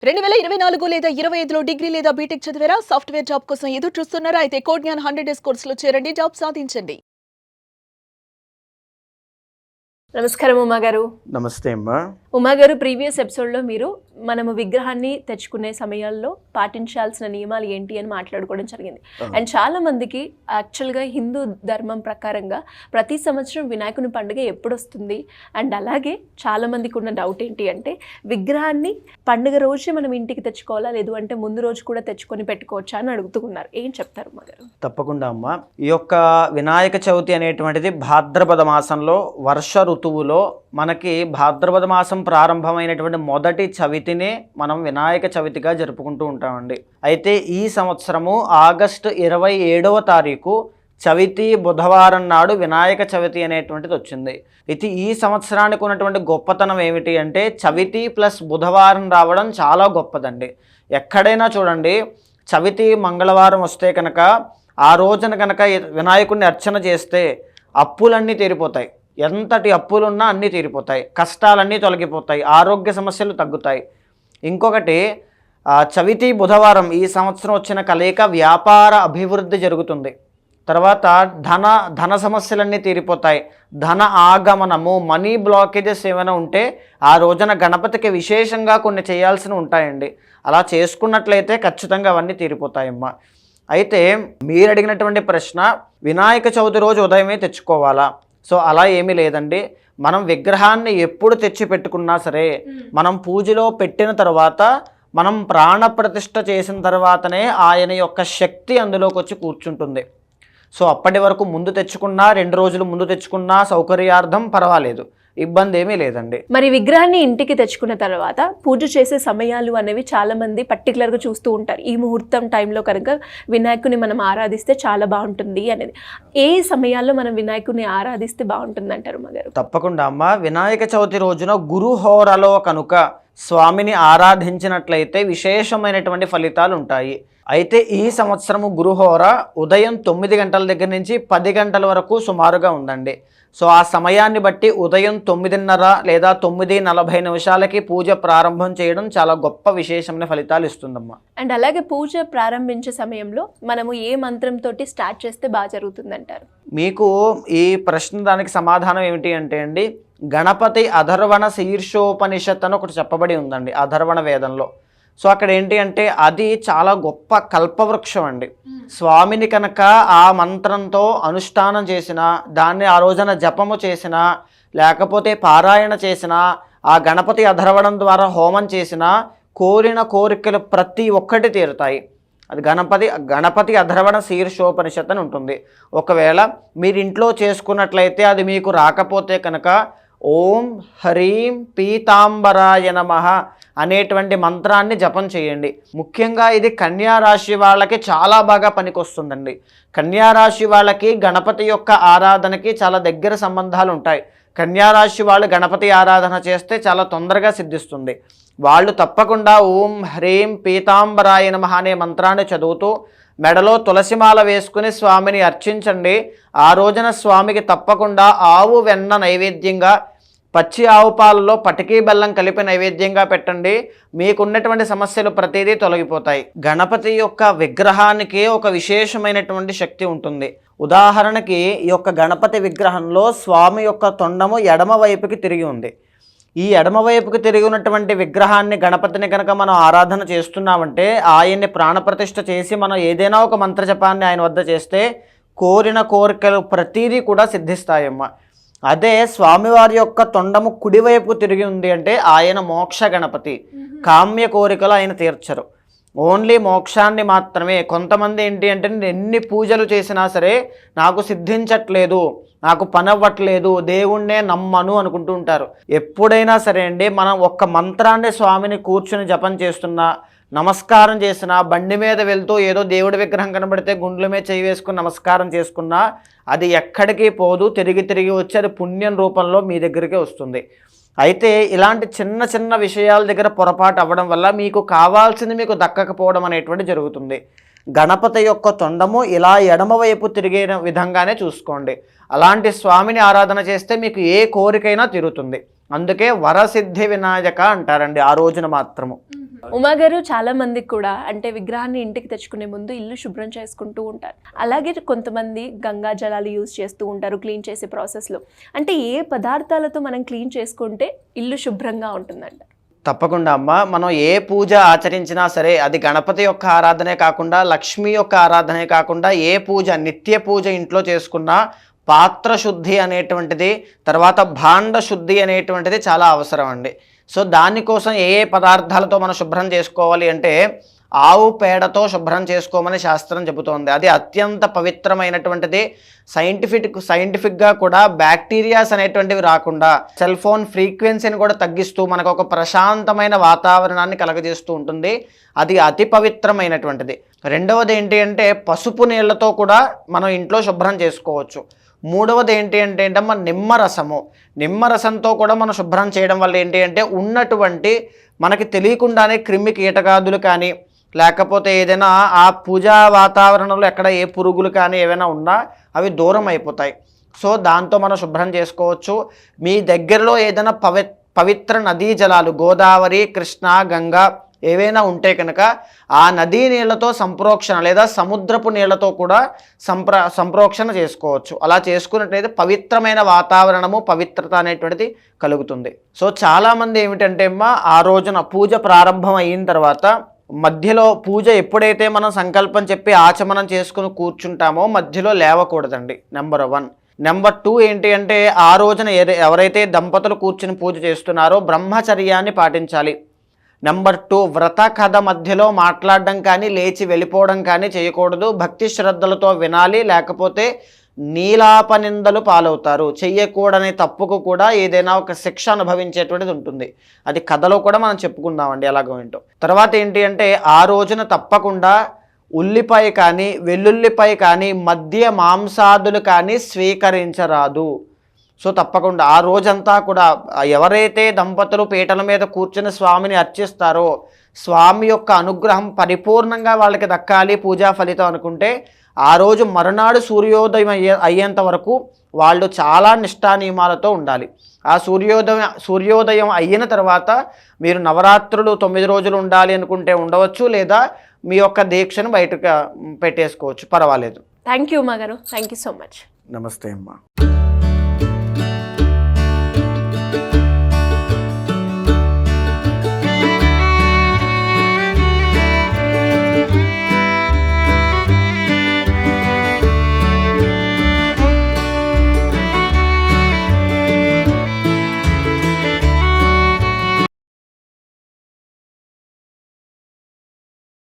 2024 లేదా 25లో డిగ్రీ లేదా బీటెక్ చదివారా? సాఫ్ట్‌వేర్ జాబ్ కోసం ఎదురు చూస్తున్నారా? అయితే కోడ్ జ్ఞాన్ 100 డేస్ కోర్సులో చేరండి. జాబ్ సాధించండి. నమస్కారం ఉమా గారు. నమస్తే అమ్మా. ఉమా గారు, ప్రీవియస్ ఎపిసోడ్లో మీరు మనము విగ్రహాన్ని తెచ్చుకునే సమయాల్లో పాటించాల్సిన నియమాలు ఏంటి అని మాట్లాడుకోవడం జరిగింది. అండ్ చాలా మందికి యాక్చువల్గా హిందూ ధర్మం ప్రకారంగా ప్రతి సంవత్సరం వినాయకుని పండుగ ఎప్పుడు వస్తుంది, అండ్ అలాగే చాలా మందికి ఉన్న డౌట్ ఏంటి అంటే విగ్రహాన్ని పండుగ రోజే మనం ఇంటికి తెచ్చుకోవాలా, లేదు అంటే ముందు రోజు కూడా తెచ్చుకొని పెట్టుకోవచ్చా అని అడుగుతున్నారు. ఏం చెప్తారు ఉమా గారు? తప్పకుండా అమ్మా. ఈ యొక్క వినాయక చవితి అనేటువంటిది భాద్రపద మాసంలో వర్ష ఋతువులో మనకి భాద్రపద మాసం ప్రారంభమైనటువంటి మొదటి చవితినే మనం వినాయక చవితిగా జరుపుకుంటూ ఉంటామండి. అయితే ఈ సంవత్సరము ఆగస్టు 27వ తారీఖు చవితి బుధవారం నాడు వినాయక చవితి అనేటువంటిది వచ్చింది. అయితే ఈ సంవత్సరానికి ఉన్నటువంటి గొప్పతనం ఏమిటి అంటే చవితి ప్లస్ బుధవారం రావడం చాలా గొప్పదండి. ఎక్కడైనా చూడండి, చవితి మంగళవారం వస్తే కనుక ఆ రోజున కనుక వినాయకుడిని అర్చన చేస్తే అప్పులన్నీ తీరిపోతాయి. ఎంతటి అప్పులున్నా అన్నీ తీరిపోతాయి, కష్టాలన్నీ తొలగిపోతాయి, ఆరోగ్య సమస్యలు తగ్గుతాయి. ఇంకొకటి, చవితి బుధవారం ఈ సంవత్సరం వచ్చిన కలయిక వ్యాపార అభివృద్ధి జరుగుతుంది. తర్వాత ధన సమస్యలన్నీ తీరిపోతాయి. ధన ఆగమనము, మనీ బ్లాకేజెస్ ఏమైనా ఉంటే ఆ రోజున గణపతికి విశేషంగా కొన్ని చేయాల్సి ఉంటాయండి. అలా చేసుకున్నట్లయితే ఖచ్చితంగా అవన్నీ తీరిపోతాయమ్మా. అయితే మీరు అడిగినటువంటి ప్రశ్న, వినాయక చవితి రోజు ఉదయమే తెచ్చుకోవాలా? సో అలా ఏమీ లేదండి. మనం విగ్రహాన్ని ఎప్పుడు తెచ్చి పెట్టుకున్నా సరే, మనం పూజలో పెట్టిన తర్వాత, మనం ప్రాణప్రతిష్ఠ చేసిన తర్వాతనే ఆయన యొక్క శక్తి అందులోకి వచ్చి కూర్చుంటుంది. సో అప్పటి వరకు ముందు తెచ్చుకున్నా, 2 రోజులు ముందు తెచ్చుకున్నా సౌకర్యార్థం పర్వాలేదు, ఇబ్బంది ఏమీ లేదండి. మరి విగ్రహాన్ని ఇంటికి తెచ్చుకున్న తర్వాత పూజ చేసే సమయాలు అనేవి చాలా మంది పర్టికులర్గా చూస్తూ ఉంటారు. ఈ ముహూర్తం టైంలో కనుక వినాయకుని మనం ఆరాధిస్తే చాలా బాగుంటుంది అనేది. ఏ సమయాల్లో మనం వినాయకుని ఆరాధిస్తే బాగుంటుంది అంటారు మగారు? తప్పకుండా అమ్మ. వినాయక చవితి రోజున గురుహోరలో కనుక స్వామిని ఆరాధించినట్లయితే విశేషమైనటువంటి ఫలితాలు ఉంటాయి. అయితే ఈ సంవత్సరము గురుహోర ఉదయం 9 గంటల దగ్గర నుంచి 10 గంటల వరకు సుమారుగా ఉందండి. సో ఆ సమయాన్ని బట్టి ఉదయం 9:30 లేదా 9:40 పూజ ప్రారంభం చేయడం చాలా గొప్ప విశేషమైన ఫలితాలు ఇస్తుందమ్మా. అండ్ అలాగే పూజ ప్రారంభించే సమయంలో మనము ఏ మంత్రంతో స్టార్ట్ చేస్తే బాగా జరుగుతుందంటారు? మీకు ఈ ప్రశ్న దానికి సమాధానం ఏమిటి అంటే అండి, గణపతి అధర్వణ శీర్షోపనిషత్ అని ఒకటి చెప్పబడి ఉందండి అధర్వణ వేదంలో. సో అక్కడ ఏంటి అంటే అది చాలా గొప్ప కల్పవృక్షం అండి. స్వామిని కనుక ఆ మంత్రంతో అనుష్ఠానం చేసిన, దాన్ని ఆ రోజున జపము చేసిన, లేకపోతే పారాయణ చేసిన, ఆ గణపతి అధర్వణం ద్వారా హోమం చేసిన, కోరిన కోరికలు ప్రతి ఒక్కటి తీరుతాయి. అది గణపతి అధర్వణ శీర్షోపనిషత్ అని ఉంటుంది. ఒకవేళ మీరు ఇంట్లో చేసుకున్నట్లయితే అది మీకు రాకపోతే కనుక ఓం హ్రీం పీతాంబరాయ నమః అనేటువంటి మంత్రాన్ని జపం చేయండి. ముఖ్యంగా ఇది కన్యారాశి వాళ్ళకి చాలా బాగా పనికొస్తుందండి. కన్యారాశి వాళ్ళకి గణపతి యొక్క ఆరాధనకి చాలా దగ్గర సంబంధాలు ఉంటాయి. కన్యారాశి వాళ్ళు గణపతి ఆరాధన చేస్తే చాలా తొందరగా సిద్ధిస్తుంది. వాళ్ళు తప్పకుండా ఓం హ్రీం పీతాంబరాయ నమః అనే మంత్రాన్ని చదువుతూ మెడలో తులసిమాల వేసుకుని స్వామిని అర్చించండి. ఆ రోజున స్వామికి తప్పకుండా ఆవు వెన్న నైవేద్యంగా, పచ్చి ఆవు పాలలో పటికీ బెల్లం కలిపి నైవేద్యంగా పెట్టండి. మీకున్నటువంటి సమస్యలు ప్రతిదీ తొలగిపోతాయి. గణపతి యొక్క విగ్రహానికి ఒక విశేషమైనటువంటి శక్తి ఉంటుంది. ఉదాహరణకి ఈ యొక్క గణపతి విగ్రహంలో స్వామి యొక్క తొండము ఎడమ వైపుకి తిరిగి ఉంది. ఈ ఎడమవైపుకి తిరిగి ఉన్నటువంటి విగ్రహాన్ని, గణపతిని కనుక మనం ఆరాధన చేస్తున్నామంటే, ఆయన్ని ప్రాణప్రతిష్ఠ చేసి మనం ఏదైనా ఒక మంత్రజపాన్ని ఆయన వద్ద చేస్తే కోరిన కోరికలు ప్రతీదీ కూడా సిద్ధిస్తాయమ్మ. అదే స్వామివారి యొక్క తొండము కుడివైపు తిరిగి ఉంది అంటే ఆయన మోక్ష గణపతి. కామ్య కోరికలు ఆయన తీర్చరు, ఓన్లీ మోక్షాన్ని మాత్రమే. కొంతమంది ఏంటి అంటే ఎన్ని పూజలు చేసినా సరే నాకు సిద్ధించట్లేదు, నాకు పని అవ్వట్లేదు, దేవుణ్ణే నమ్మను అనుకుంటూ ఉంటారు. ఎప్పుడైనా సరే అండి, మనం ఒక్క మంత్రాన్ని స్వామిని కూర్చుని జపం చేస్తున్నా, నమస్కారం చేసినా, బండి మీద వెళ్తూ ఏదో దేవుడి విగ్రహం కనబడితే గుండ్ల మీద చేయి వేసుకుని నమస్కారం చేసుకున్నా అది ఎక్కడికి పోదు, తిరిగి వచ్చి అది పుణ్యం రూపంలో మీ దగ్గరికి వస్తుంది. అయితే ఇలాంటి చిన్న చిన్న విషయాల దగ్గర పొరపాటు అవ్వడం వల్ల మీకు కావాల్సింది మీకు దక్కకపోవడం అనేటువంటి జరుగుతుంది. గణపతి యొక్క తొండము ఇలా ఎడమవైపు తిరిగే విధంగానే చూసుకోండి. అలాంటి స్వామిని ఆరాధన చేస్తే మీకు ఏ కోరికైనా తీరుతుంది. అందుకే వరసిద్ధి వినాయక అంటారండి ఆ రోజున మాత్రము. ఉమా గారు, చాలా మందికి కూడా అంటే విగ్రహాన్ని ఇంటికి తెచ్చుకునే ముందు ఇల్లు శుభ్రం చేసుకుంటూ ఉంటారు. అలాగే కొంతమంది గంగా జలాలు యూజ్ చేస్తూ ఉంటారు క్లీన్ చేసే ప్రాసెస్లో. అంటే ఏ పదార్థాలతో మనం క్లీన్ చేసుకుంటే ఇల్లు శుభ్రంగా ఉంటుందంట? తప్పకుండా అమ్మ, మనం ఏ పూజ ఆచరించినా సరే అది గణపతి యొక్క ఆరాధనే కాకుండా, లక్ష్మి యొక్క ఆరాధనే కాకుండా, ఏ పూజ నిత్య పూజ ఇంట్లో చేసుకున్నా పాత్ర శుద్ధి అనేటువంటిది, తర్వాత భాండ శుద్ధి అనేటువంటిది చాలా అవసరం అండి. సో దానికోసం ఏ ఏ పదార్థాలతో మనం శుభ్రం చేసుకోవాలి అంటే ఆవు పేడతో శుభ్రం చేసుకోమని శాస్త్రం చెబుతోంది. అది అత్యంత పవిత్రమైనటువంటిది. సైంటిఫిక్గా కూడా బ్యాక్టీరియాస్ అనేటువంటివి రాకుండా సెల్ ఫోన్ ఫ్రీక్వెన్సీని కూడా తగ్గిస్తూ మనకు ఒక ప్రశాంతమైన వాతావరణాన్ని కలగజేస్తూ ఉంటుంది. అది అతి పవిత్రమైనటువంటిది. రెండవది ఏంటి అంటే పసుపు నీళ్లతో కూడా మనం ఇంట్లో శుభ్రం చేసుకోవచ్చు. మూడవది ఏంటి అంటే మన నిమ్మరసంతో కూడా మనం శుభ్రం చేయడం వల్ల ఏంటి అంటే ఉన్నటువంటి మనకి తెలియకుండానే క్రిమి కీటకాదులు కానీ, లేకపోతే ఏదైనా ఆ పూజా వాతావరణంలో ఎక్కడ ఏ పురుగులు కానీ ఏవైనా ఉన్నా అవి దూరం అయిపోతాయి. సో దాంతో మనం శుభ్రం చేసుకోవచ్చు. మీ దగ్గరలో ఏదైనా పవిత్ర నదీ జలాలు గోదావరి, కృష్ణ, గంగా ఏవైనా ఉంటే కనుక ఆ నదీ నీళ్లతో సంప్రోక్షణ లేదా సముద్రపు నీళ్లతో కూడా సంప్రోక్షణ చేసుకోవచ్చు. అలా చేసుకున్నట్లయితే పవిత్రమైన వాతావరణము, పవిత్రత అనేటువంటిది కలుగుతుంది. సో చాలామంది ఏమిటంటే ఆ రోజున పూజ ప్రారంభం అయిన తర్వాత మధ్యలో పూజ ఎప్పుడైతే మనం సంకల్పం చెప్పి ఆచమనం చేసుకుని కూర్చుంటామో మధ్యలో లేవకూడదండి. నెంబర్ 1. నెంబర్ 2 ఏంటి అంటే ఆ రోజున ఎవరైతే దంపతులు కూర్చుని పూజ చేస్తున్నారో బ్రహ్మచర్యాన్ని పాటించాలి. నెంబర్ 2, వ్రత కథ మధ్యలో మాట్లాడడం కానీ లేచి వెళ్ళిపోవడం కానీ చేయకూడదు. భక్తి శ్రద్ధలతో వినాలి, లేకపోతే నీలాపనిందలు పాలవుతారు. చెయ్యకూడని తప్పుకు కూడా ఏదైనా ఒక శిక్ష అనుభవించేటువంటిది ఉంటుంది. అది కథలో కూడా మనం చెప్పుకుందామండి ఎలాగో ఏంటో. తర్వాత ఏంటి అంటే ఆ రోజున తప్పకుండా ఉల్లిపాయ కానీ, వెల్లుల్లిపాయ కానీ, మద్య మాంసాదులు కానీ స్వీకరించరాదు. సో తప్పకుండా ఆ రోజంతా కూడా ఎవరైతే దంపతులు పీటల మీద కూర్చుని స్వామిని అర్చిస్తారో స్వామి యొక్క అనుగ్రహం పరిపూర్ణంగా వాళ్ళకి దక్కాలి, పూజా ఫలితం అనుకుంటే ఆ రోజు మరునాడు సూర్యోదయం అయ్యేంత వరకు వాళ్ళు చాలా నిష్ఠా నియమాలతో ఉండాలి. ఆ సూర్యోదయం అయిన తర్వాత మీరు నవరాత్రులు 9 రోజులు ఉండాలి అనుకుంటే ఉండవచ్చు, లేదా మీ యొక్క దీక్షను బయటకు పెట్టేసుకోవచ్చు, పర్వాలేదు. థ్యాంక్ యూ ఉమా గారు, థ్యాంక్ యూ సో మచ్. నమస్తే అమ్మా.